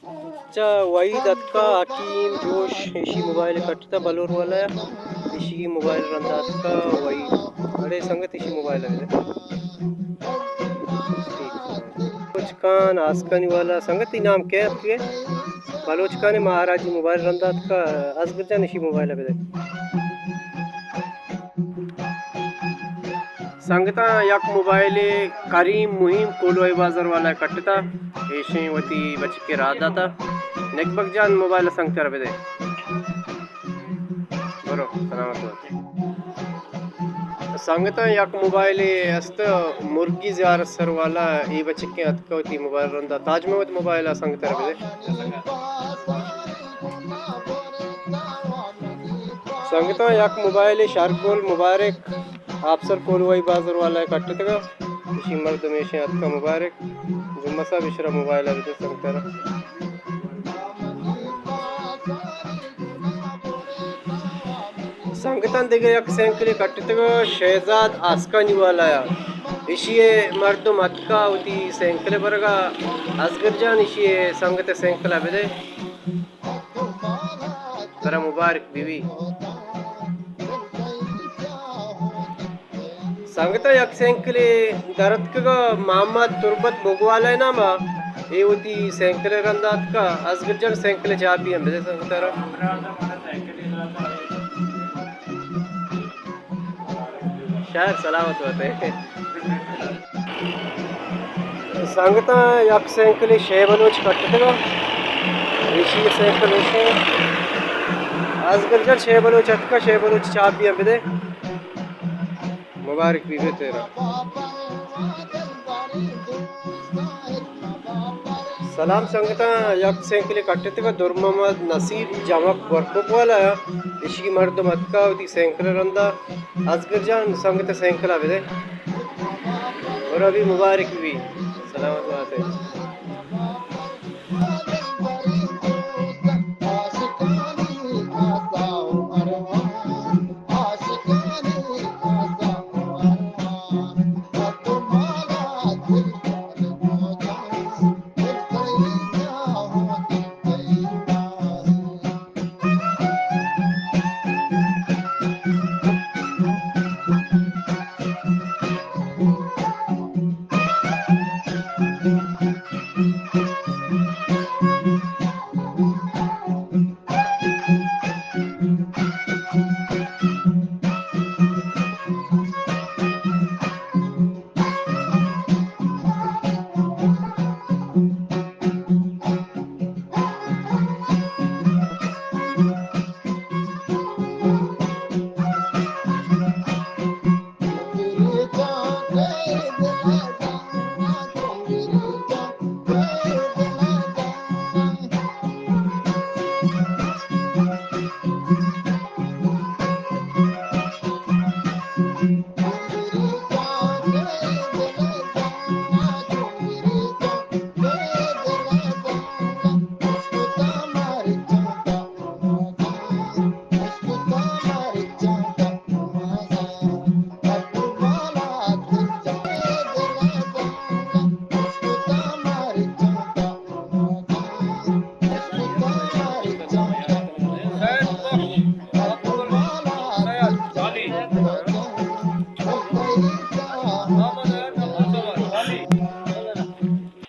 अच्छा वहीद अतका हकीम जोश इसी मोबाइल कटता बलोर वाला इसी मोबाइल रंदा अतका वही अरे संगत इसी मोबाइल है कुछ कान आसकानी वाला संगत नाम क्या आपके बलोच का ने महाराजी मोबाइल रंदा अतका असगर जान इसी मोबाइल है संगता यक मोबाइल करीम मुहिम कोलोई बाजार वाला कटता ऐसे वती बच के रादा था नेकबक जान मोबाइल संगता रबे दे बरो सलामत हो संगता यक मोबाइल अस्त मुर्गी जार सर वाला ये बच के अतकवती मोबाइल रंदा ताज महमद मोबाइल संगता रबे दे संगता यक मोबाइल शारकोल मुबारक अफसर कोलवाई बाजार वाला कट्टगा इसी मर्द में से अतका मुबारक जुम्मसा बिशरा मोबाइल अभी तो संगता संगतन दिगे यक सेंकले कट्टगा शहजाद आसकानी वाला इसी मर्दम अतका होती सेंकले बरगा असगर जान इसी संगत सेंकला बेदे तरा मुबारक बीवी संगता यक सेंकले दरतकगा मोहम्मद तुरबत बोगवाला है नामा ये होती सेंकले रंदात का असगर जन सेंकले चाबी हम बेदे संगता शहर सलामत होते संगता यक सेंकले शे बलोच कटतगा ऋषि सेंकले शे असगर जन शे बलोच अतका शे बलोच चाबी हम बेदे मुबारक बीबे तेरा सलाम संगता यक सेंकले कट्टे का दुर मोहम्मद नसीब जमक वर्कुप वाला इसी मर्द मतका उदी सेंकले रंदा असगर जान संगत सेंकला बेदे और अभी मुबारक भी सलामत बात है।